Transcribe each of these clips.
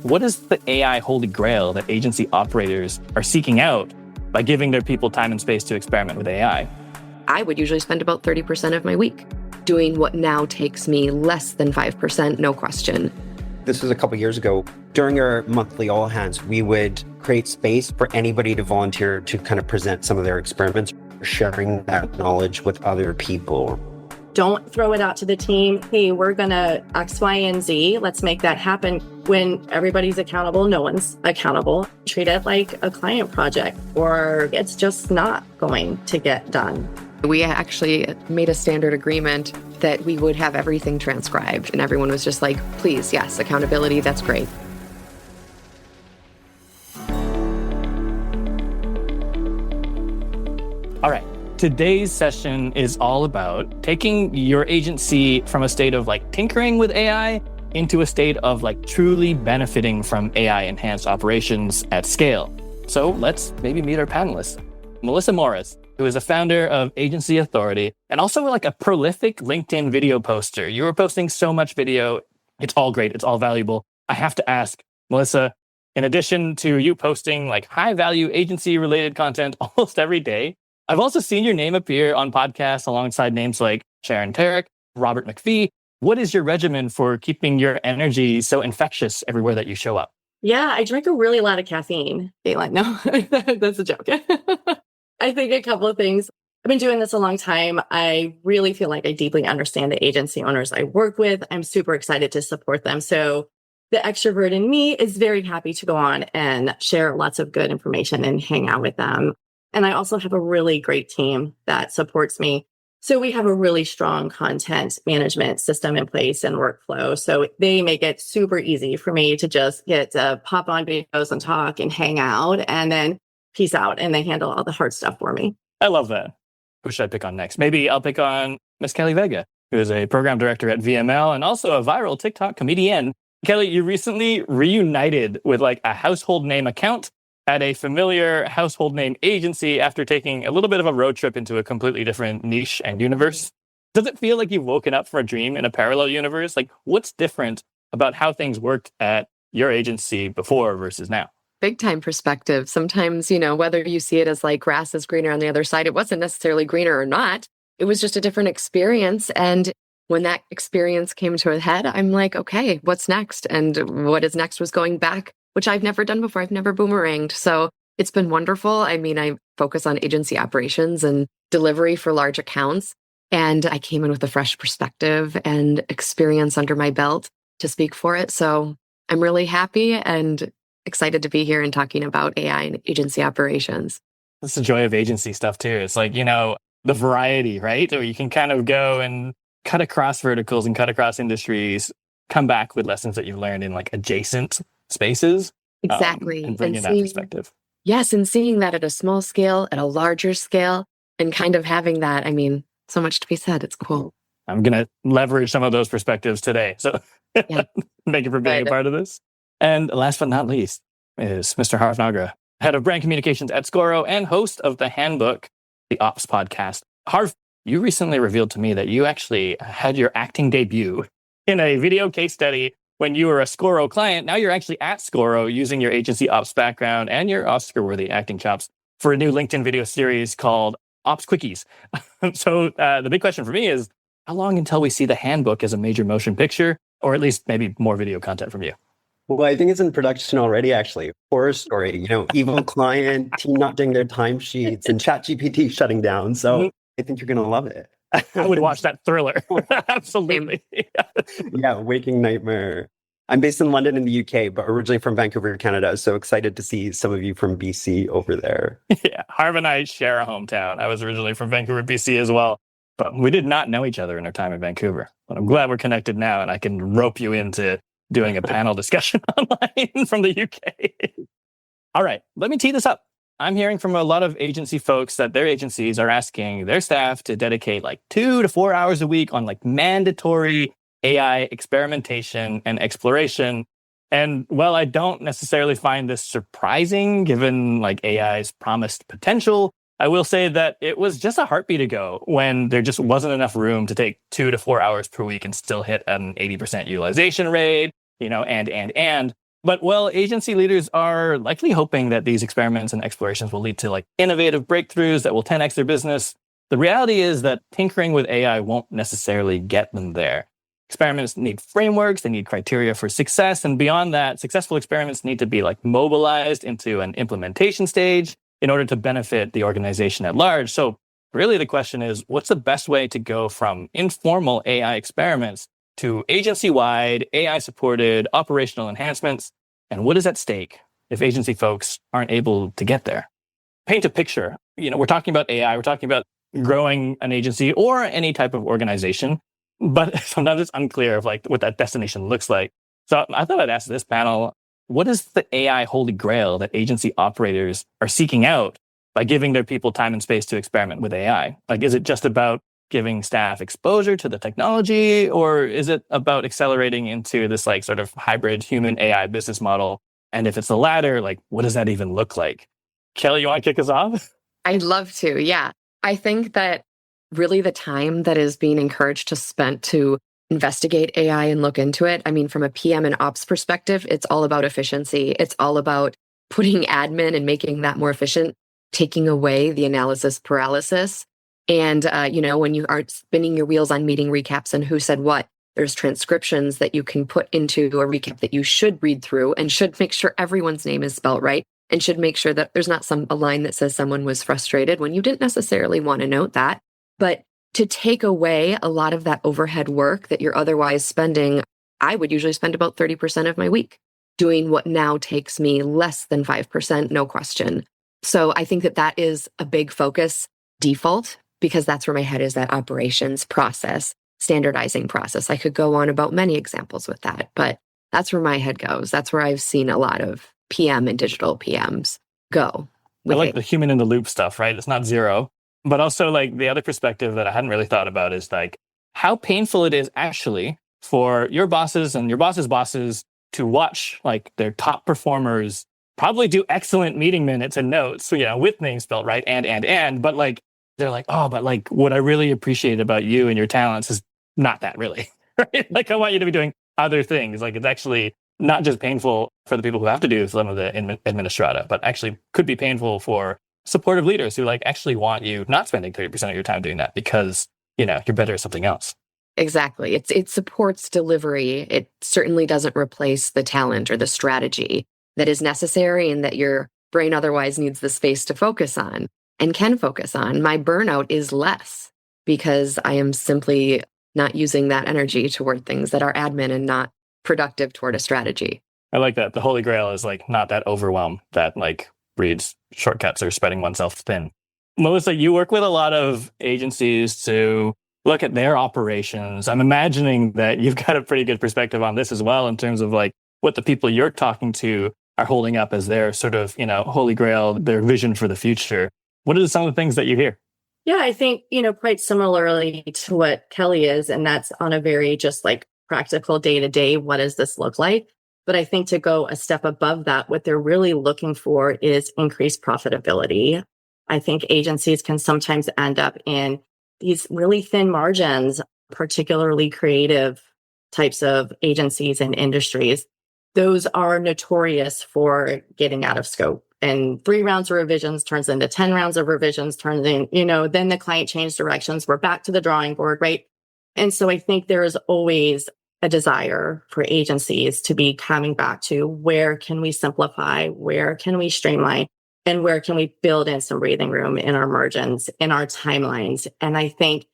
What is the AI holy grail that agency operators are seeking out by giving their people time and space to experiment with AI? I would usually spend about 30% of my week doing what now takes me less than 5%, no question. This was a couple years ago. During our monthly all hands, we would create space for anybody to volunteer to kind of present some of their experiments, sharing that knowledge with other people. Don't throw it out to the team. Hey, we're going to X, Y, and Z. Let's make that happen. When everybody's accountable, no one's accountable. Treat it like a client project, or it's just not going to get done. We actually made a standard agreement that we would have everything transcribed, and everyone was just like, please, yes, accountability, that's great. All right. Today's session is all about taking your agency from a state of like tinkering with AI into a state of like truly benefiting from AI enhanced operations at scale. So let's maybe meet our panelists. Melissa Morris, who is a founder of Agency Authority and also like a prolific LinkedIn video poster. You were posting so much video. It's all great. It's all valuable. I have to ask, Melissa, in addition to you posting like high value agency related content almost every day, I've also seen your name appear on podcasts alongside names like Sharon Tarek, Robert McPhee. What is your regimen for keeping your energy so infectious everywhere that you show up? Yeah, I drink a really lot of caffeine. Galen, no, that's a joke. I think a couple of things. I've been doing this a long time. I really feel like I deeply understand the agency owners I work with. I'm super excited to support them. So the extrovert in me is very happy to go on and share lots of good information and hang out with them. And I also have a really great team that supports me. So we have a really strong content management system in place and workflow. So they make it super easy for me to just get to pop on videos and talk and hang out and then peace out. And they handle all the hard stuff for me. I love that. Who should I pick on next? Maybe I'll pick on Miss Kelly Vega, who is a program director at VML and also a viral TikTok comedian. Kelly, you recently reunited with like a household name account at a familiar household name agency after taking a little bit of a road trip into a completely different niche and universe. Does it feel like you've woken up from a dream in a parallel universe? Like, what's different about how things worked at your agency before versus now? Big time perspective. Sometimes, whether you see it as like grass is greener on the other side, it wasn't necessarily greener or not. It was just a different experience. And when that experience came to a head, I'm like, okay, what's next? And what is next was going back, which I've never done before. I've never boomeranged. So it's been wonderful. I mean, I focus on agency operations and delivery for large accounts. And I came in with a fresh perspective and experience under my belt to speak for it. So I'm really happy and excited to be here and talking about AI and agency operations. That's the joy of agency stuff too. It's like, the variety, right? Or you can kind of go and cut across verticals and cut across industries, come back with lessons that you've learned in like adjacent spaces. Exactly. And bring in that perspective. Yes. And seeing that at a small scale, at a larger scale, and kind of having that, so much to be said. It's cool. I'm going to leverage some of those perspectives today. So yeah. Thank you for being a part of this. And last but not least is Mr. Harv Nagra, head of brand communications at Scoro and host of the Handbook, the Ops podcast. Harv, you recently revealed to me that you actually had your acting debut in a video case study when you were a Scoro client. Now you're actually at Scoro using your agency ops background and your Oscar-worthy acting chops for a new LinkedIn video series called Ops Quickies. So the big question for me is, how long until we see the Handbook as a major motion picture, or at least maybe more video content from you? Well, I think it's in production already, actually. Horror story, evil client, team not doing their timesheets, and ChatGPT shutting down. So I think you're going to love it. I would watch that thriller. Absolutely. Yeah, waking nightmare. I'm based in London in the UK, but originally from Vancouver, Canada. So excited to see some of you from BC over there. Yeah, Harv and I share a hometown. I was originally from Vancouver, BC as well. But we did not know each other in our time in Vancouver. But I'm glad we're connected now and I can rope you into doing a panel discussion online from the UK. All right, let me tee this up. I'm hearing from a lot of agency folks that their agencies are asking their staff to dedicate like 2 to 4 hours a week on like mandatory AI experimentation and exploration. And while I don't necessarily find this surprising, given like AI's promised potential, I will say that it was just a heartbeat ago when there just wasn't enough room to take 2 to 4 hours per week and still hit an 80% utilization rate, and. But well, agency leaders are likely hoping that these experiments and explorations will lead to like innovative breakthroughs that will 10x their business. The reality is that tinkering with AI won't necessarily get them there. Experiments need frameworks, they need criteria for success, and beyond that, successful experiments need to be like mobilized into an implementation stage in order to benefit the organization at large. So really the question is, what's the best way to go from informal AI experiments to agency-wide, AI-supported operational enhancements? And what is at stake if agency folks aren't able to get there? Paint a picture. We're talking about AI, we're talking about growing an agency or any type of organization, but sometimes it's unclear of like what that destination looks like. So I thought I'd ask this panel, what is the AI holy grail that agency operators are seeking out by giving their people time and space to experiment with AI? Like, is it just about giving staff exposure to the technology, or is it about accelerating into this like sort of hybrid human AI business model? And if it's the latter, like, what does that even look like? Kelly, you want to kick us off? I'd love to. Yeah. I think that really the time that is being encouraged to spend to investigate AI and look into it. I mean, from a PM and ops perspective, it's all about efficiency. It's all about putting admin and making that more efficient, taking away the analysis paralysis. And, when you are spinning your wheels on meeting recaps and who said what, there's transcriptions that you can put into a recap that you should read through and should make sure everyone's name is spelled right and should make sure that there's not a line that says someone was frustrated when you didn't necessarily want to note that. But to take away a lot of that overhead work that you're otherwise spending, I would usually spend about 30% of my week doing what now takes me less than 5%, no question. So I think that is a big focus default, because that's where my head is, that operations process, standardizing process. I could go on about many examples with that, but that's where my head goes. That's where I've seen a lot of PM and digital PMs go. I like the human in the loop stuff, right? It's not zero. But also like the other perspective that I hadn't really thought about is like how painful it is actually for your bosses and your boss's bosses to watch like their top performers probably do excellent meeting minutes and notes, with names spelled right and, but like, they're like, oh, but like what I really appreciate about you and your talents is not that really, right? Like I want you to be doing other things. Like it's actually not just painful for the people who have to do some of the administrata, but actually could be painful for supportive leaders who like actually want you not spending 30% of your time doing that because, you're better at something else. Exactly. It supports delivery. It certainly doesn't replace the talent or the strategy that is necessary and that your brain otherwise needs the space to focus on and can focus on. My burnout is less because I am simply not using that energy toward things that are admin and not productive toward a strategy. I like that. The holy grail is like not that overwhelm that like breeds shortcuts or spreading oneself thin. Melissa, you work with a lot of agencies to look at their operations. I'm imagining that you've got a pretty good perspective on this as well in terms of like what the people you're talking to are holding up as their sort of, holy grail, their vision for the future. What are some of the things that you hear? Yeah, I think, quite similarly to what Kelly is, and that's on a very just like practical day to day, what does this look like? But I think to go a step above that, what they're really looking for is increased profitability. I think agencies can sometimes end up in these really thin margins, particularly creative types of agencies and industries. Those are notorious for getting out of scope. And 3 rounds of revisions turns into 10 rounds of revisions, then the client changed directions. We're back to the drawing board, right? And so I think there is always a desire for agencies to be coming back to where can we simplify, where can we streamline, and where can we build in some breathing room in our margins, in our timelines. And I think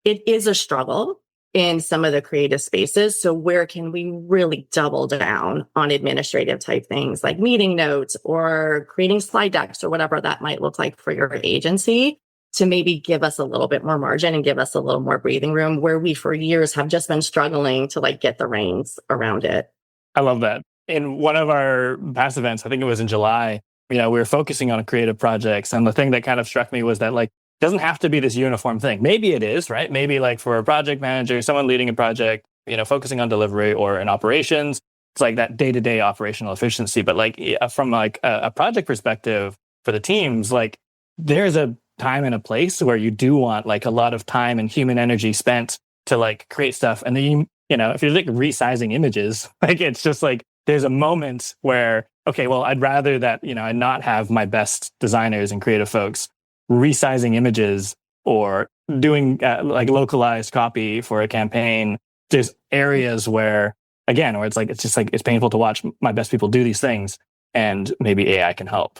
it is a struggle in some of the creative spaces. So where can we really double down on administrative type things like meeting notes or creating slide decks or whatever that might look like for your agency to maybe give us a little bit more margin and give us a little more breathing room where we for years have just been struggling to like get the reins around it. I love that. In one of our past events, I think it was in July, we were focusing on creative projects. And the thing that kind of struck me was that like, it doesn't have to be this uniform thing. Maybe it is, right? Maybe like for a project manager, someone leading a project, focusing on delivery or in operations, it's like that day-to-day operational efficiency. But like from like a project perspective for the teams, like there's a time and a place where you do want like a lot of time and human energy spent to like create stuff. And then, if you're like resizing images, like it's just like there's a moment where, okay, well, I'd rather that, I not have my best designers and creative folks resizing images or doing like localized copy for a campaign. There's areas where, again, where it's painful to watch my best people do these things, and maybe AI can help.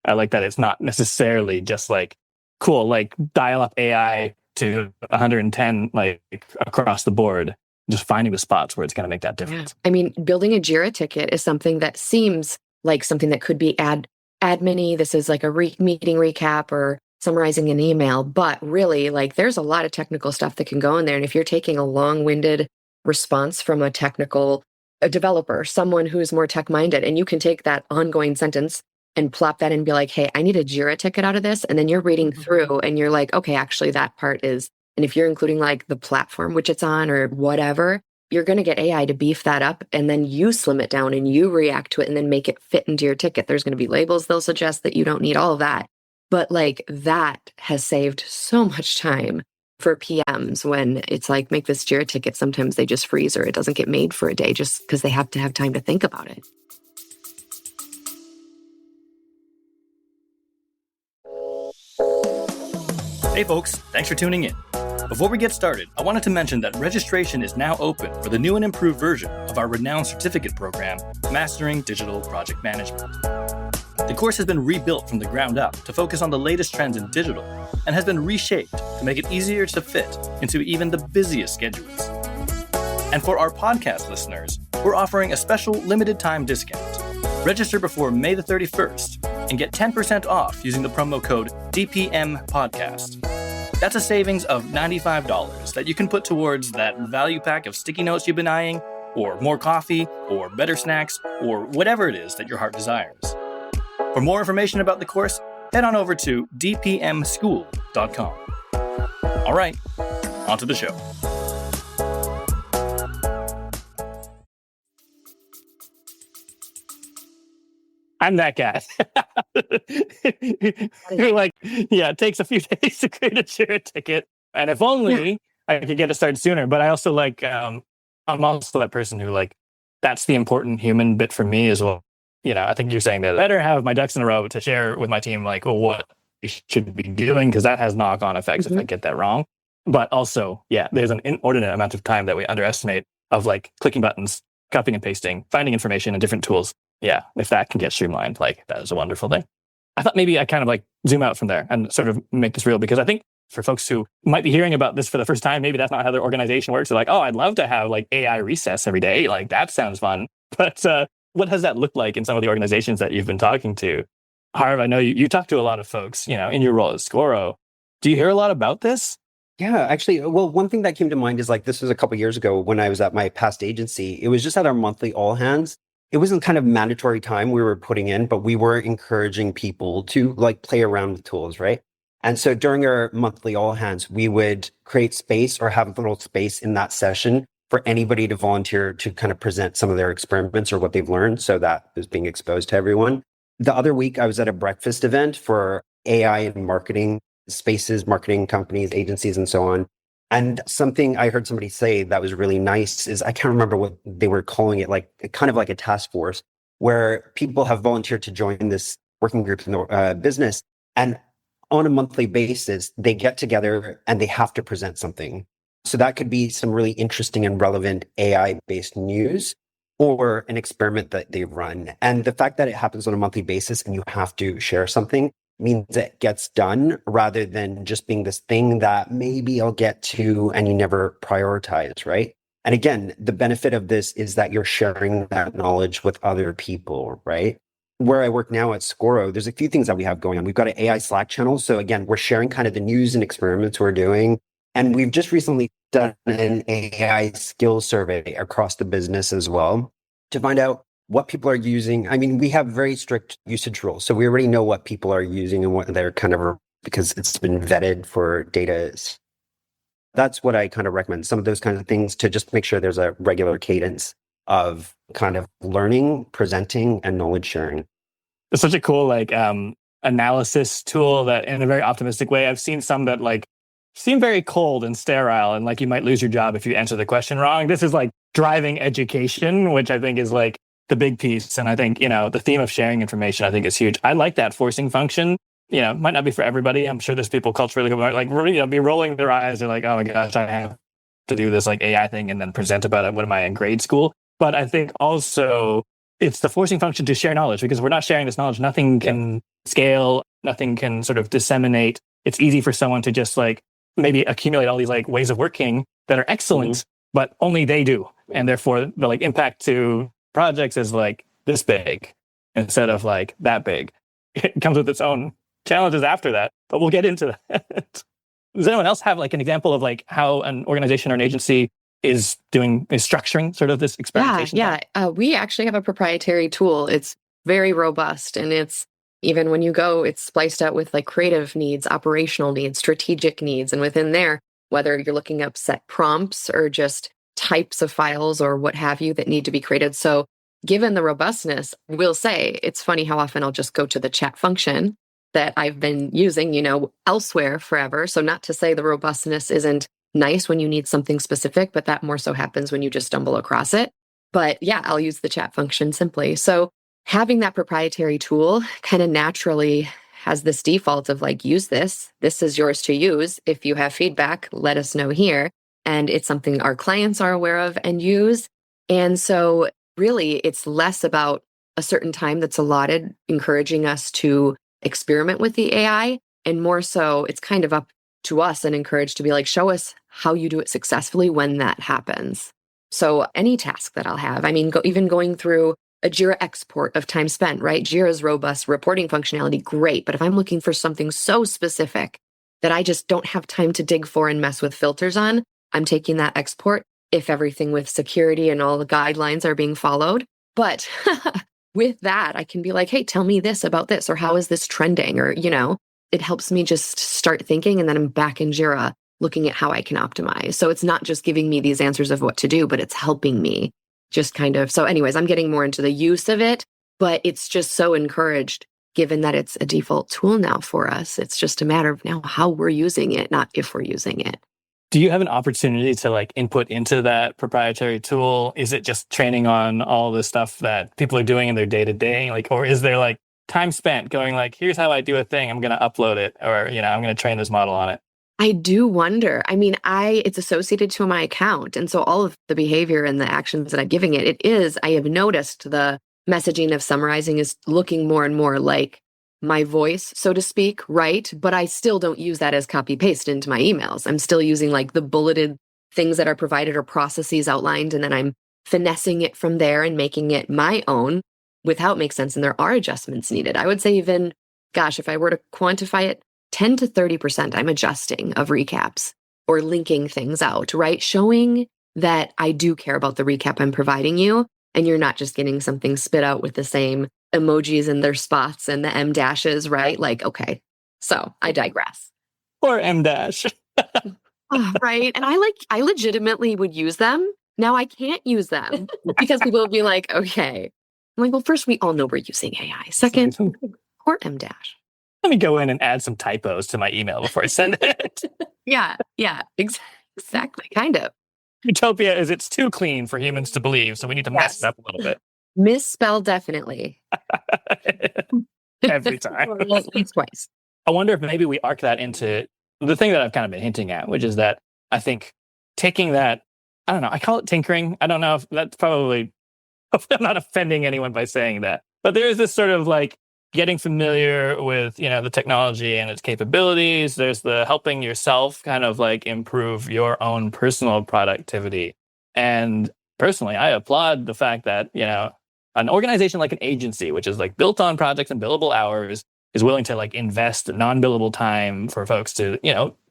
I like that it's not necessarily just like, cool, like dial up AI to 110 like across the board, just finding the spots where it's going to make that difference. I mean, building a Jira ticket is something that seems like something that could be admin-y. This is like a meeting recap or summarizing an email, but really, like, there's a lot of technical stuff that can go in there. And if you're taking a long-winded response from a developer, someone who's more tech-minded, and you can take that ongoing sentence and plop that in and be like, hey, I need a Jira ticket out of this. And then you're reading through and you're like, okay, actually that part is, and if you're including like the platform which it's on or whatever, you're going to get AI to beef that up, and then you slim it down and you react to it and then make it fit into your ticket. There's going to be labels they'll suggest that you don't need, all of that. But like, that has saved so much time for PMs when it's like, make this Jira ticket. Sometimes they just freeze, or it doesn't get made for a day just because they have to have time to think about it. Hey folks, thanks for tuning in. Before we get started, I wanted to mention that registration is now open for the new and improved version of our renowned certificate program, Mastering Digital Project Management. The course has been rebuilt from the ground up to focus on the latest trends in digital, and has been reshaped to make it easier to fit into even the busiest schedules. And for our podcast listeners, we're offering a special limited time discount. Register before May the 31st and get 10% off using the promo code DPMPodcast. That's a savings of $95 that you can put towards that value pack of sticky notes you've been eyeing, or more coffee, or better snacks, or whatever it is that your heart desires. For more information about the course, head on over to dpmschool.com. All right, on to the show. I'm that guy. You're like, yeah, it takes a few days to create a Jira ticket. And if only I could get it started sooner. But I also like, I'm also that person who like, that's the important human bit for me as well. I think you're saying that I better have my ducks in a row to share with my team, like, well, what we should be doing, because that has knock-on effects if I get that wrong. But also, there's an inordinate amount of time that we underestimate of like clicking buttons, copying and pasting, finding information in different tools. Yeah, if that can get streamlined, like, that is a wonderful thing. I thought maybe I kind of like zoom out from there and sort of make this real, because I think for folks who might be hearing about this for the first time, maybe that's not how their organization works. They're like, oh, I'd love to have like AI recess every day. Like, that sounds fun. But what does that look like in some of the organizations that you've been talking to? Harv, I know you talk to a lot of folks, in your role at Scoro. Do you hear a lot about this? Yeah, actually, well, one thing that came to mind is like, this was a couple years ago when I was at my past agency. It was just at our monthly all hands. It wasn't kind of mandatory time we were putting in, but we were encouraging people to like play around with tools, right? And so during our monthly all hands, we would create space or have a little space in that session for anybody to volunteer to kind of present some of their experiments or what they've learned. So that is being exposed to everyone. The other week, I was at a breakfast event for AI and marketing spaces, marketing companies, agencies, and so on. And something I heard somebody say that was really nice is, I can't remember what they were calling it, like kind of like a task force where people have volunteered to join this working group in the business. And on a monthly basis, they get together and they have to present something. So that could be some really interesting and relevant AI-based news or an experiment that they run. And the fact that it happens on a monthly basis and you have to share something means it gets done, rather than just being this thing that maybe I'll get to and you never prioritize, right? And again, the benefit of this is that you're sharing that knowledge with other people, right? Where I work now at Scoro, there's a few things that we have going on. We've got an AI Slack channel. So again, we're sharing kind of the news and experiments we're doing. And we've just recently done an AI skills survey across the business as well to find out what people are using. I mean, we have very strict usage rules. So we already know what people are using and what they're kind of, because it's been vetted for data. That's what I kind of recommend. Some of those kinds of things to just make sure there's a regular cadence of kind of learning, presenting, and knowledge sharing. It's such a cool like analysis tool that, in a very optimistic way, I've seen some that like seem very cold and sterile, and like you might lose your job if you answer the question wrong. This is like driving education, which I think is like the big piece. And I think, the theme of sharing information, I think is huge. I like that forcing function. Might not be for everybody. I'm sure there's people culturally who might be rolling their eyes. They're like, oh my gosh, I have to do this like AI thing and then present about it. What am I in grade school? But I think also it's the forcing function to share knowledge, because we're not sharing this knowledge. Nothing can scale. Nothing can sort of disseminate. It's easy for someone to just like maybe accumulate all these like ways of working that are excellent, but only they do. And therefore the like impact to projects is like this big instead of like that big. It comes with its own challenges after that, but we'll get into that. Does anyone else have like an example of like how an organization or an agency is structuring sort of this experimentation? Yeah. We actually have a proprietary tool. It's very robust, and it's even when you go, it's spliced out with like creative needs, operational needs, strategic needs. And within there, whether you're looking up set prompts or just types of files or what have you that need to be created. So given the robustness, we'll say it's funny how often I'll just go to the chat function that I've been using, elsewhere forever. So not to say the robustness isn't nice when you need something specific, but that more so happens when you just stumble across it. But yeah, I'll use the chat function simply. So having that proprietary tool kind of naturally has this default of like, use this. This is yours to use. If you have feedback, let us know here. And it's something our clients are aware of and use. And so really, it's less about a certain time that's allotted, encouraging us to experiment with the AI, and more so it's kind of up to us and encouraged to be like, show us how you do it successfully when that happens. So any task that I'll have, even going through a Jira export of time spent, right? Jira's robust reporting functionality, great. But if I'm looking for something so specific that I just don't have time to dig for and mess with filters on, I'm taking that export if everything with security and all the guidelines are being followed. But with that, I can be like, hey, tell me this about this, or how is this trending? Or, it helps me just start thinking, and then I'm back in Jira looking at how I can optimize. So it's not just giving me these answers of what to do, but it's helping me just kind of. So anyways, I'm getting more into the use of it, but it's just so encouraged given that it's a default tool now for us. It's just a matter of now how we're using it, not if we're using it. Do you have an opportunity to like input into that proprietary tool? Is it just training on all the stuff that people are doing in their day to day? Like, or is there like time spent going like, here's how I do a thing. I'm going to upload it, or, I'm going to train this model on it. I do wonder. It's associated to my account. And so all of the behavior and the actions that I'm giving it, I have noticed the messaging of summarizing is looking more and more like my voice, so to speak, right? But I still don't use that as copy paste into my emails. I'm still using like the bulleted things that are provided or processes outlined. And then I'm finessing it from there and making it my own without make sense. And there are adjustments needed. I would say even, if I were to quantify it, 10 to 30% I'm adjusting of recaps or linking things out, right? Showing that I do care about the recap I'm providing you, and you're not just getting something spit out with the same emojis and their spots and the M dashes, right? Like, okay, so I digress. Or M dash. Right. And I legitimately would use them. Now I can't use them because people will be like, okay. I'm like, well, first, we all know we're using AI. Second, or M dash. Let me go in and add some typos to my email before I send it. Yeah, exactly. Kind of. Utopia is it's too clean for humans to believe, so we need to mess it up a little bit. Misspell definitely. Every time. At least twice. I wonder if maybe we arc that into the thing that I've kind of been hinting at, which is that I think taking that, I don't know, I call it tinkering. I don't know if that's probably, I'm not offending anyone by saying that, but there is this sort of like getting familiar with, the technology and its capabilities. There's the helping yourself kind of like improve your own personal productivity. And personally, I applaud the fact that, an organization like an agency, which is like built on projects and billable hours, is willing to like invest non-billable time for folks to,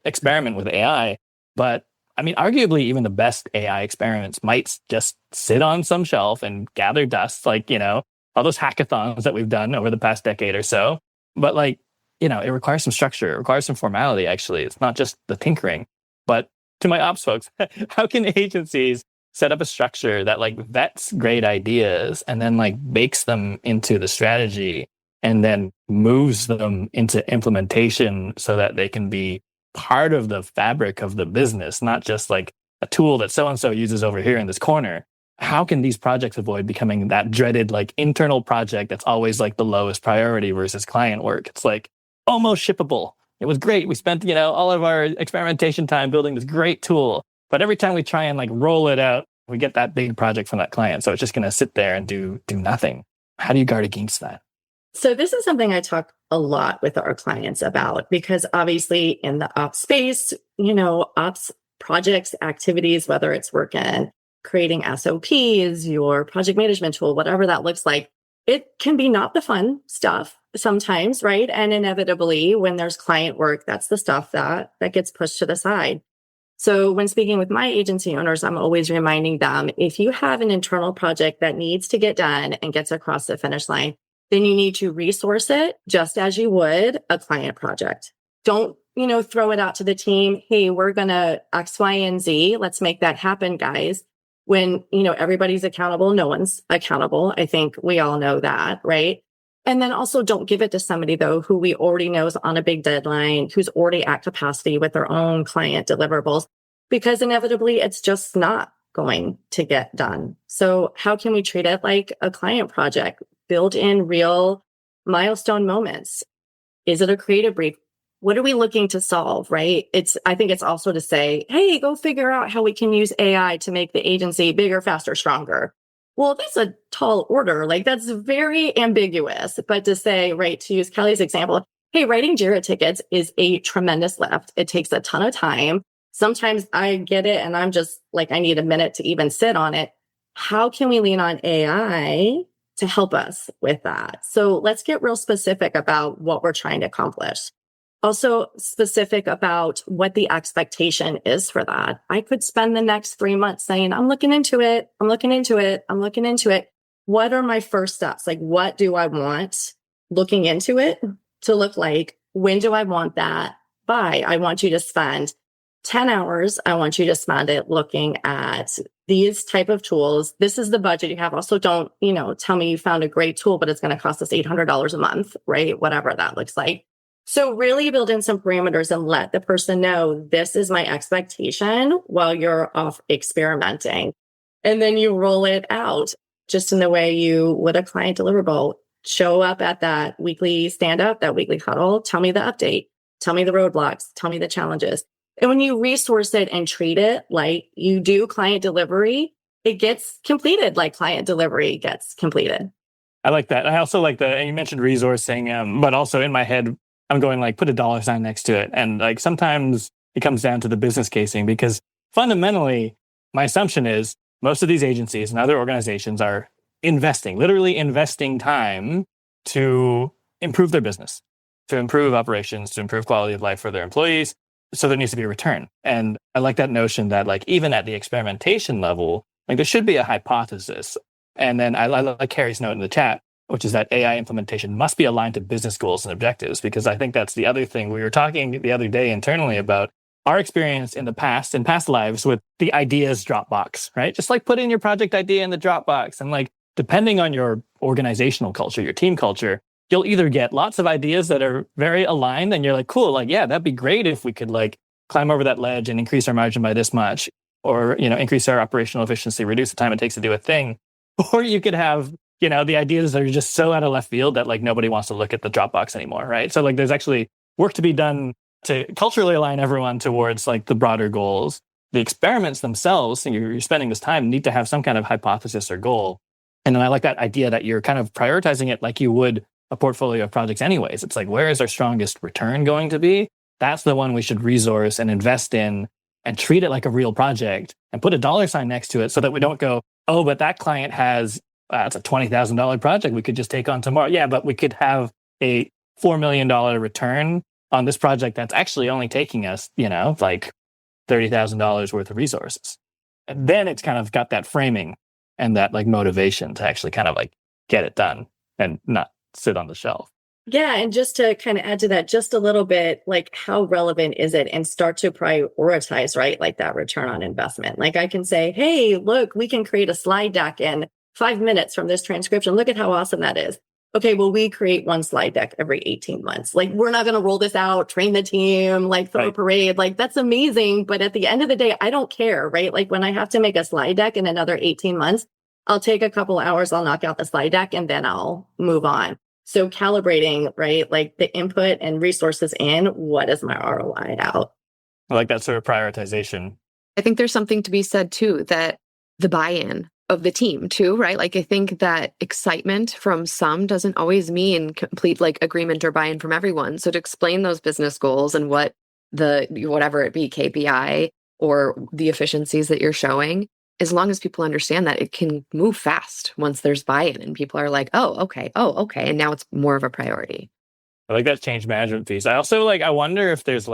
experiment with AI. But arguably even the best AI experiments might just sit on some shelf and gather dust, like, all those hackathons that we've done over the past decade or so. But like, it requires some structure, it requires some formality, actually. It's not just the tinkering. But to my ops folks, how can agencies set up a structure that like vets great ideas and then like bakes them into the strategy and then moves them into implementation so that they can be part of the fabric of the business, not just like a tool that so-and-so uses over here in this corner, how can these projects avoid becoming that dreaded like internal project that's always like the lowest priority versus client work? It's like almost shippable. It was great. We spent, all of our experimentation time building this great tool. But every time we try and like roll it out, we get that big project from that client. So it's just going to sit there and do nothing. How do you guard against that? So this is something I talk a lot with our clients about, because obviously in the ops space, ops projects, activities, whether it's work in creating SOPs, your project management tool, whatever that looks like, it can be not the fun stuff sometimes, right? And inevitably, when there's client work, that's the stuff that gets pushed to the side. So when speaking with my agency owners, I'm always reminding them, if you have an internal project that needs to get done and gets across the finish line, then you need to resource it just as you would a client project. Don't, throw it out to the team. Hey, we're going to X, Y, and Z. Let's make that happen, guys. When, everybody's accountable, no one's accountable. I think we all know that, right? And then also don't give it to somebody, though, who we already know is on a big deadline, who's already at capacity with their own client deliverables, because inevitably it's just not going to get done. So how can we treat it like a client project? Build in real milestone moments. Is it a creative brief? What are we looking to solve, right? I think it's also to say, hey, go figure out how we can use AI to make the agency bigger, faster, stronger. Well, that's a tall order. Like, that's very ambiguous. But to say, right, to use Kelly's example, hey, writing JIRA tickets is a tremendous lift. It takes a ton of time. Sometimes I get it and I'm just like, I need a minute to even sit on it. How can we lean on AI to help us with that? So let's get real specific about what we're trying to accomplish. Also specific about what the expectation is for that. I could spend the next 3 months saying, I'm looking into it. I'm looking into it. I'm looking into it. What are my first steps? Like, what do I want looking into it to look like? When do I want that by? I want you to spend 10 hours. I want you to spend it looking at these type of tools. This is the budget you have. Also, don't, tell me you found a great tool, but it's going to cost us $800 a month, right? Whatever that looks like. So really build in some parameters and let the person know this is my expectation while you're off experimenting. And then you roll it out just in the way you would a client deliverable. Show up at that weekly stand-up, that weekly huddle. Tell me the update. Tell me the roadblocks. Tell me the challenges. And when you resource it and treat it like you do client delivery, it gets completed like client delivery gets completed. I like that. I also like and you mentioned resourcing, but also in my head, I'm going like, put a dollar sign next to it. And like, sometimes it comes down to the business casing, because fundamentally, my assumption is most of these agencies and other organizations are literally investing time to improve their business, to improve operations, to improve quality of life for their employees. So there needs to be a return. And I like that notion that like, even at the experimentation level, like there should be a hypothesis. And then I like Carrie's note in the chat, which is that AI implementation must be aligned to business goals and objectives, because I think that's the other thing. We were talking the other day internally about our experience in past lives with the ideas Dropbox, right? Just like put in your project idea in the Dropbox, and like, depending on your organizational culture, your team culture, you'll either get lots of ideas that are very aligned and you're like, cool, like, yeah, that'd be great if we could like climb over that ledge and increase our margin by this much, or, increase our operational efficiency, reduce the time it takes to do a thing. Or you could have, the ideas that are just so out of left field that like nobody wants to look at the Dropbox anymore, right? So like there's actually work to be done to culturally align everyone towards like the broader goals. The experiments themselves, and you're spending this time, need to have some kind of hypothesis or goal. And then I like that idea that you're kind of prioritizing it like you would a portfolio of projects anyways. It's like, where is our strongest return going to be? That's the one we should resource and invest in and treat it like a real project and put a dollar sign next to it, so that we don't go, oh, but that client has, it's a $20,000 project we could just take on tomorrow. Yeah, but we could have a $4 million return on this project that's actually only taking us, like $30,000 worth of resources. And then it's kind of got that framing and that like motivation to actually kind of like get it done and not sit on the shelf. Yeah. And just to kind of add to that just a little bit, like, how relevant is it, and start to prioritize, right? Like that return on investment. Like I can say, hey, look, we can create a slide deck in 5 minutes from this transcription. Look at how awesome that is. okay, well, we create one slide deck every 18 months. Like, we're not going to roll this out, train the team, like throw a parade. Like, that's amazing. But at the end of the day, I don't care, right? Like, when I have to make a slide deck in another 18 months, I'll take a couple hours, I'll knock out the slide deck, and then I'll move on. So calibrating, right? Like the input and resources in, what is my ROI out? I like that sort of prioritization. I think there's something to be said too, that the buy-in of the team too, right? Like I think that excitement from some doesn't always mean complete like agreement or buy-in from everyone. So to explain those business goals and what whatever it be, KPI or the efficiencies that you're showing, as long as people understand that, it can move fast once there's buy-in and people are like, oh, okay. And now it's more of a priority. I like that change management piece. I also I wonder if there's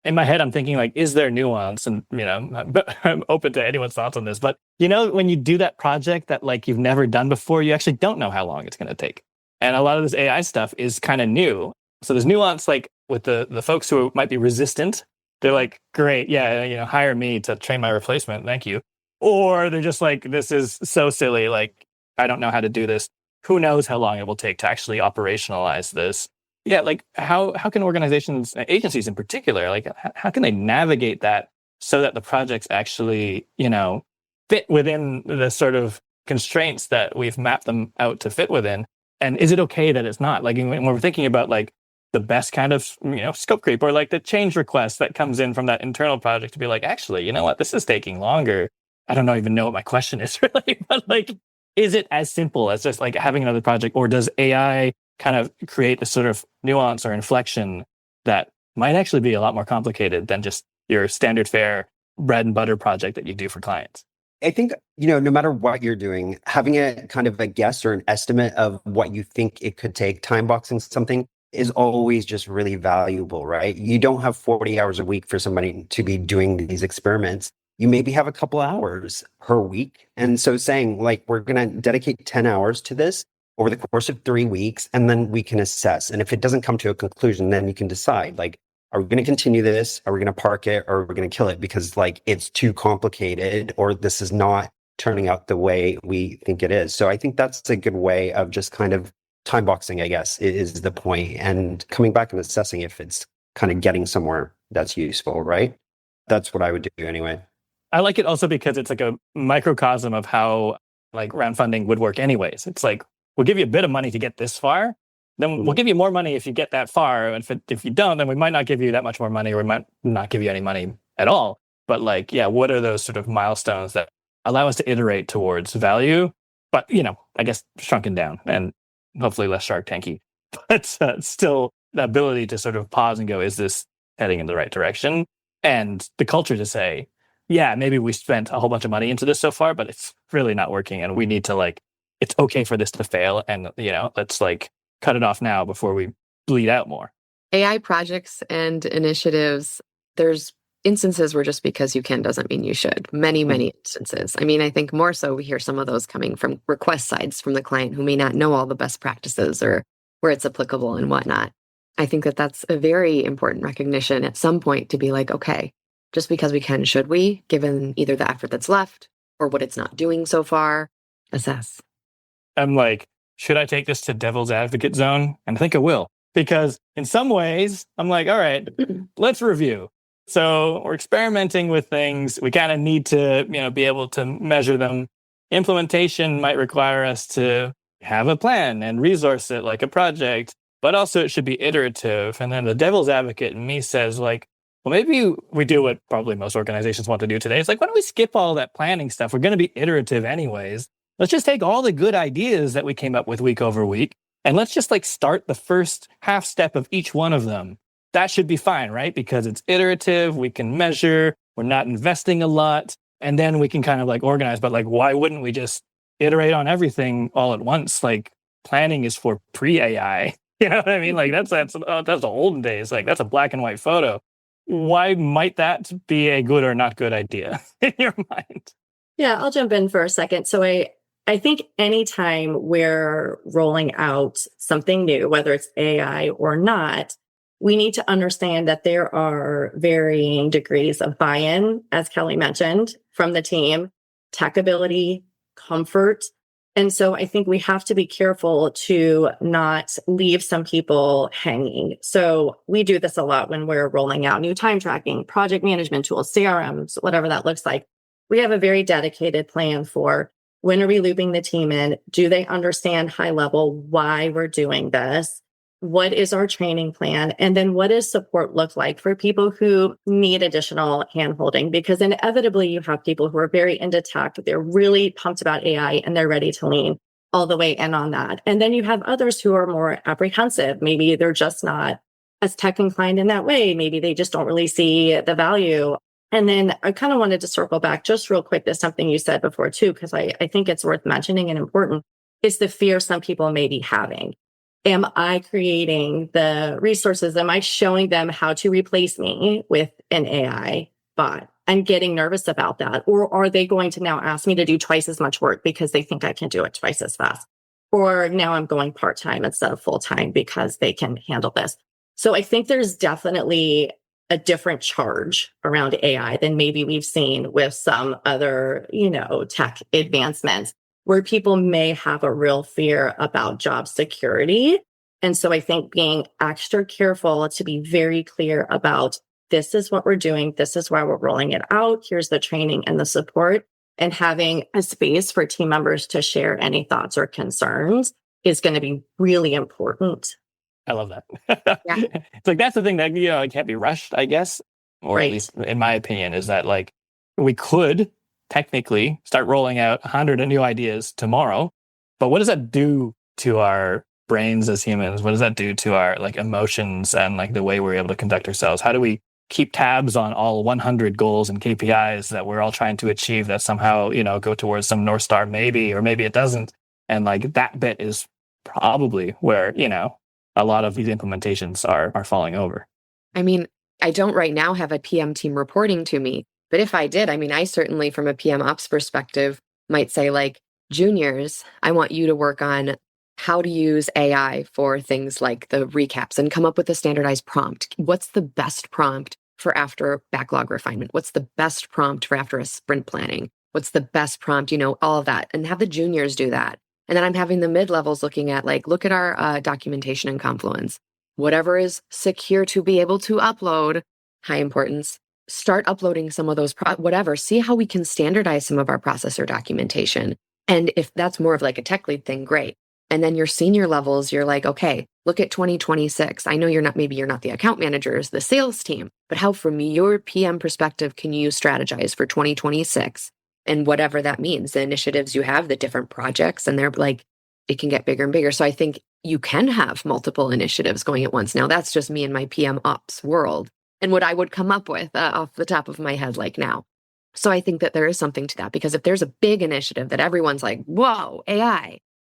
in my head, I'm thinking is there nuance? And, I'm open to anyone's thoughts on this, but when you do that project that you've never done before, you actually don't know how long it's going to take. And a lot of this AI stuff is kind of new. So there's nuance, with the folks who might be resistant. They're like, great. Yeah. Hire me to train my replacement. Thank you. Or they're just this is so silly. I don't know how to do this. Who knows how long it will take to actually operationalize this? Yeah, how can organizations, agencies in particular, how can they navigate that so that the projects actually, fit within the sort of constraints that we've mapped them out to fit within? And is it okay that it's not? When we're thinking about the best kind of, scope creep or the change request that comes in from that internal project to be actually, you know what, this is taking longer. I don't even know what my question is really, but is it as simple as just having another project, or does AI kind of create this sort of nuance or inflection that might actually be a lot more complicated than just your standard fare bread and butter project that you do for clients? I think, no matter what you're doing, having a kind of a guess or an estimate of what you think it could take, time boxing something is always just really valuable, right? You don't have 40 hours a week for somebody to be doing these experiments. You maybe have a couple hours per week. And so saying we're going to dedicate 10 hours to this over the course of 3 weeks, and then we can assess. And if it doesn't come to a conclusion, then you can decide, are we going to continue this? Are we going to park it? Or are we going to kill it because it's too complicated, or this is not turning out the way we think it is? So I think that's a good way of just kind of time boxing, I guess, is the point, and coming back and assessing if it's kind of getting somewhere that's useful, right? That's what I would do anyway. I like it also because it's a microcosm of how round funding would work anyways. It's we'll give you a bit of money to get this far, then we'll give you more money if you get that far. And if you don't, then we might not give you that much more money, or we might not give you any money at all. But what are those sort of milestones that allow us to iterate towards value? But, I guess shrunken down and hopefully less Shark Tanky. But still the ability to sort of pause and go, is this heading in the right direction? And the culture to say, yeah, maybe we spent a whole bunch of money into this so far, but it's really not working. And we need to it's okay for this to fail. And, let's cut it off now before we bleed out more. AI projects and initiatives, there's instances where just because you can doesn't mean you should. Many instances. I mean, I think more so we hear some of those coming from request sides from the client who may not know all the best practices or where it's applicable and whatnot. I think that that's a very important recognition at some point to be okay, just because we can, should we, given either the effort that's left or what it's not doing so far, assess. I'm should I take this to devil's advocate zone? And I think I will, because in some ways I'm all right, let's review. So we're experimenting with things. We kind of need to, be able to measure them. Implementation might require us to have a plan and resource it like a project, but also it should be iterative. And then the devil's advocate in me says well, maybe we do what probably most organizations want to do today. It's why don't we skip all that planning stuff? We're going to be iterative anyways. Let's just take all the good ideas that we came up with week over week, and let's just start the first half step of each one of them. That should be fine, right? Because it's iterative, we can measure, we're not investing a lot, and then we can kind of organize. But why wouldn't we just iterate on everything all at once? Planning is for pre-AI. You know what I mean? That's the olden days. That's a black and white photo. Why might that be a good or not good idea in your mind? Yeah, I'll jump in for a second. So I think anytime we're rolling out something new, whether it's AI or not, we need to understand that there are varying degrees of buy-in, as Kelly mentioned, from the team, tech ability, comfort, And so I think we have to be careful to not leave some people hanging. So we do this a lot when we're rolling out new time tracking, project management tools, CRMs, whatever that looks like. We have a very dedicated plan for when are we looping the team in? Do they understand high level why we're doing this? What is our training plan? And then what does support look like for people who need additional handholding? Because inevitably you have people who are very into tech, they're really pumped about AI and they're ready to lean all the way in on that. And then you have others who are more apprehensive. Maybe they're just not as tech inclined in that way. Maybe they just don't really see the value. And then I kind of wanted to circle back just real quick to something you said before too, because I think it's worth mentioning and important, is the fear some people may be having. Am I creating the resources? Am I showing them how to replace me with an AI bot and getting nervous about that? Or are they going to now ask me to do twice as much work because they think I can do it twice as fast? Or now I'm going part-time instead of full-time because they can handle this. So I think there's definitely a different charge around AI than maybe we've seen with some other, tech advancements, where people may have a real fear about job security. And so I think being extra careful to be very clear about this is what we're doing. This is why we're rolling it out. Here's the training and the support, and having a space for team members to share any thoughts or concerns is going to be really important. I love that. Yeah. It's like, that's the thing that, it can't be rushed, I guess. Or Right. at least in my opinion, is that like we could technically start rolling out 100 new ideas tomorrow. But what does that do to our brains as humans? What does that do to our like emotions and like the way we're able to conduct ourselves? How do we keep tabs on all 100 goals and KPIs that we're all trying to achieve that somehow, go towards some North Star, maybe, or maybe it doesn't? And like that bit is probably where, a lot of these implementations are falling over. I mean, I don't right now have a PM team reporting to me, but if I did, I certainly from a PM ops perspective might say like, juniors, I want you to work on how to use AI for things like the recaps and come up with a standardized prompt. What's the best prompt for after backlog refinement? What's the best prompt for after a sprint planning? What's the best prompt, all of that, and have the juniors do that. And then I'm having the mid-levels looking at like, look at our documentation in Confluence. Whatever is secure to be able to upload, high importance, start uploading some of those, whatever, see how we can standardize some of our processor documentation. And if that's more of like a tech lead thing, great. And then your senior levels, you're like, okay, look at 2026. I know you're not the account managers, the sales team, but how from your PM perspective can you strategize for 2026? And whatever that means, the initiatives you have, the different projects, and they're like, it can get bigger and bigger. So I think you can have multiple initiatives going at once. Now, that's just me in my PM ops world and what I would come up with off the top of my head like now. So I think that there is something to that, because if there's a big initiative that everyone's like, whoa, AI,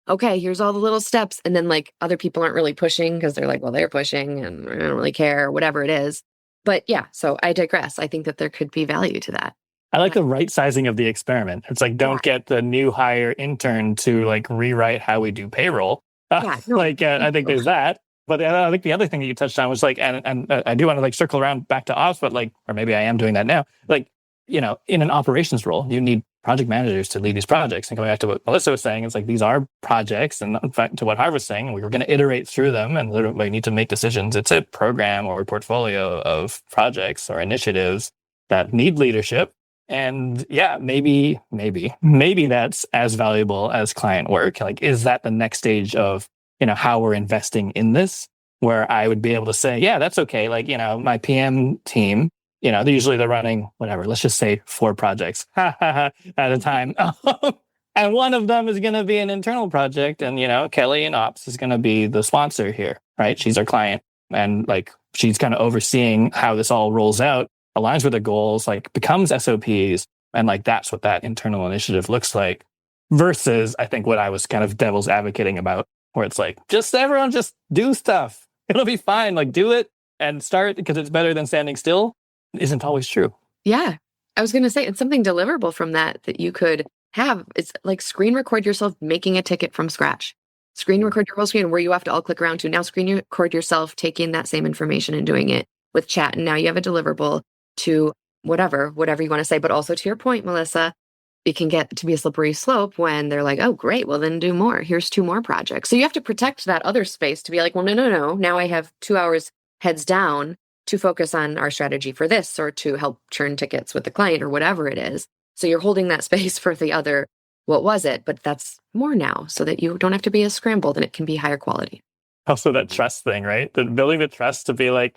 okay, here's all the little steps. And then like other people aren't really pushing because they're like, well, they're pushing and I don't really care, whatever it is. But yeah, so I digress. I think that there could be value to that. I like the right sizing of the experiment. It's like, don't get the new hire intern to like rewrite how we do payroll. I think there's that. But I think the other thing that you touched on was like, and I do want to like circle around back to ops, but like, or maybe I am doing that now. Like, in an operations role, you need project managers to lead these projects. And going back to what Melissa was saying, it's like, these are projects. And in fact, to what Harv was saying, we were going to iterate through them and we need to make decisions. It's a program or a portfolio of projects or initiatives that need leadership. And yeah, maybe that's as valuable as client work. Like, is that the next stage of, how we're investing in this, where I would be able to say, yeah, that's okay. Like, my PM team, they're running whatever, let's just say 4 projects at a time. And one of them is going to be an internal project. And, Kelly in ops is going to be the sponsor here, right? She's our client. And like, she's kind of overseeing how this all rolls out, aligns with the goals, like becomes SOPs. And like, that's what that internal initiative looks like, versus I think what I was kind of devil's advocating about, where it's like, everyone just do stuff. It'll be fine. Like, do it and start because it's better than standing still. Isn't always true. Yeah. I was going to say, it's something deliverable from that you could have. It's like screen record yourself making a ticket from scratch. Screen record your whole screen where you have to all click around to. Now screen record yourself taking that same information and doing it with chat. And now you have a deliverable to whatever you want to say. But also to your point, Melissa, it can get to be a slippery slope when they're like, oh, great, well, then do more. Here's 2 more projects. So you have to protect that other space to be like, well, no. Now I have 2 hours heads down to focus on our strategy for this or to help churn tickets with the client or whatever it is. So you're holding that space for the other, what was it? But that's more now so that you don't have to be as scrambled and it can be higher quality. Also that trust thing, right? Building the trust to be like,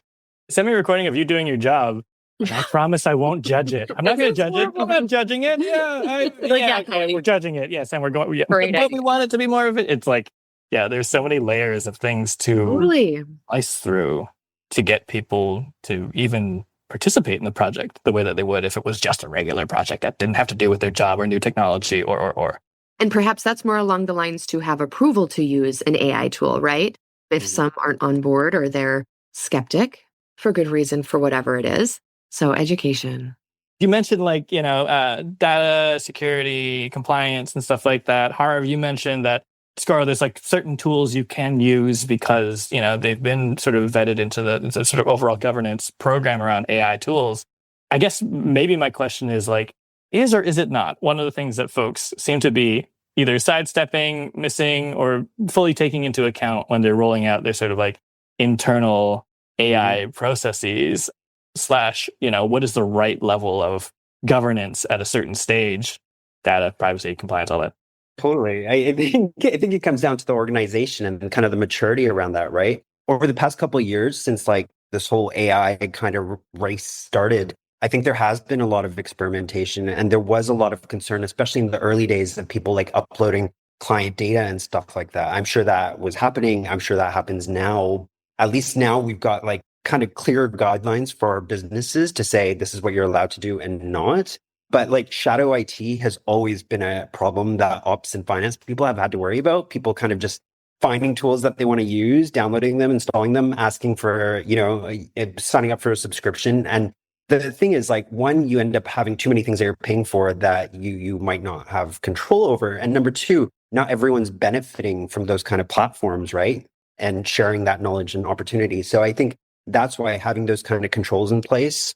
send me a recording of you doing your job. And I promise I won't judge it. I'm not going to judge it. I'm not juding it. Okay, we're judging it. Yes, and we're going. Yeah, but we want it to be more of it. It's like, yeah, there's so many layers of things to ice through to get people to even participate in the project the way that they would if it was just a regular project that didn't have to do with their job or new technology or. And perhaps that's more along the lines to have approval to use an AI tool, right? If some aren't on board or they're skeptic for good reason for whatever it is. So education. You mentioned data security, compliance and stuff like that. Harv, you mentioned that Scoro, there's like certain tools you can use because, they've been sort of vetted into the sort of overall governance program around AI tools. I guess maybe my question is like, is or is it not one of the things that folks seem to be either sidestepping, missing, or fully taking into account when they're rolling out their sort of like internal AI processes / what is the right level of governance at a certain stage, data, privacy, compliance, all that? Totally. I think it comes down to the organization and kind of the maturity around that, right? Over the past couple of years, since like this whole AI kind of race started, I think there has been a lot of experimentation and there was a lot of concern, especially in the early days of people like uploading client data and stuff like that. I'm sure that was happening. I'm sure that happens now. At least now we've got like kind of clear guidelines for our businesses to say this is what you're allowed to do and not. But like shadow IT has always been a problem that ops and finance people have had to worry about. People kind of just finding tools that they want to use, downloading them, installing them, asking for, signing up for a subscription. And the thing is like, one, you end up having too many things that you're paying for that you might not have control over. And number two, not everyone's benefiting from those kind of platforms, right? And sharing that knowledge and opportunity. So I think that's why having those kind of controls in place,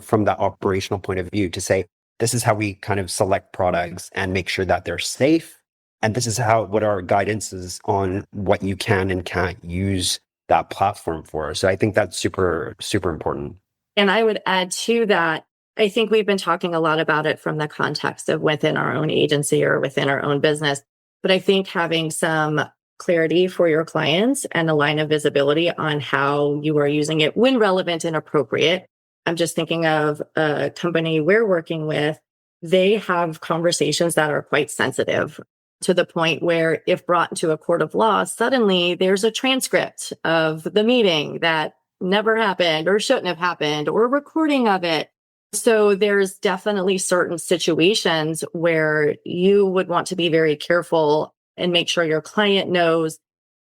from that operational point of view to say, this is how we kind of select products and make sure that they're safe. And this is what our guidance is on what you can and can't use that platform for. So I think that's super, super important. And I would add to that, I think we've been talking a lot about it from the context of within our own agency or within our own business. But I think having some clarity for your clients and a line of visibility on how you are using it when relevant and appropriate. I'm just thinking of a company we're working with. They have conversations that are quite sensitive to the point where if brought into a court of law, suddenly there's a transcript of the meeting that never happened or shouldn't have happened or a recording of it. So there's definitely certain situations where you would want to be very careful and make sure your client knows.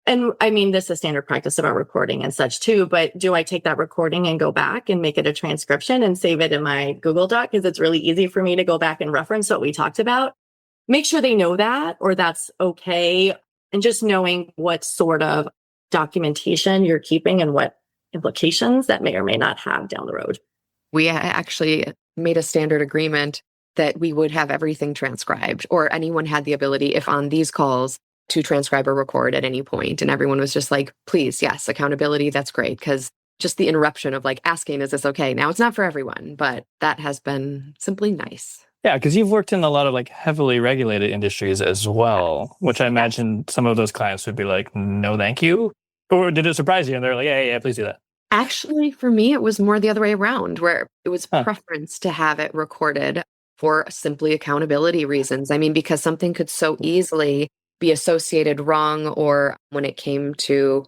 And I mean, this is standard practice about recording and such too, but do I take that recording and go back and make it a transcription and save it in my Google Doc? Because it's really easy for me to go back and reference what we talked about. Make sure they know that, or that's okay. And just knowing what sort of documentation you're keeping and what implications that may or may not have down the road. We actually made a standard agreement that we would have everything transcribed, or anyone had the ability, if on these calls, to transcribe or record at any point. And everyone was just like, please, yes, accountability, that's great. Because just the interruption of like asking, is this okay? Now, it's not for everyone, but that has been simply nice. Yeah, because you've worked in a lot of like heavily regulated industries as well, which I imagine some of those clients would be like, no, thank you. Or did it surprise you? And they're like, yeah, please do that. Actually, for me, it was more the other way around, where it was preference to have it recorded for simply accountability reasons. I mean, because something could so easily be associated wrong, or when it came to,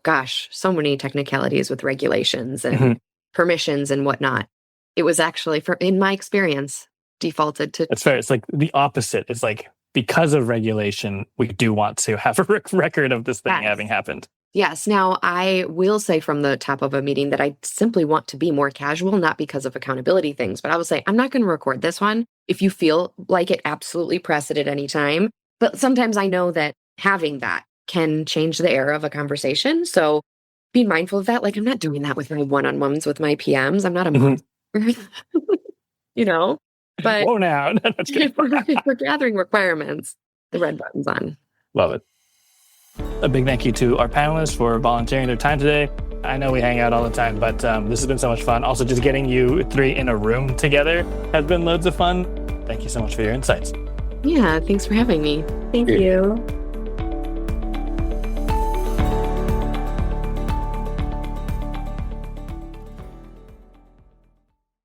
so many technicalities with regulations and permissions and whatnot. It was actually, in my experience, defaulted to. That's fair. It's like the opposite. It's like, because of regulation, we do want to have a record of this thing having happened. Yes. Now, I will say from the top of a meeting that I simply want to be more casual, not because of accountability things, but I will say, I'm not going to record this one. If you feel like it, absolutely press it at any time. But sometimes I know that having that can change the air of a conversation. So be mindful of that. Like, I'm not doing that with my one-on-ones with my PMs. I'm not a monster. But Whoa now. That's good. if we're gathering requirements, the red button's on. Love it. A big thank you to our panelists for volunteering their time today. I know we hang out all the time, but this has been so much fun. Also, just getting you three in a room together has been loads of fun. Thank you so much for your insights. Yeah, thanks for having me. Thank you.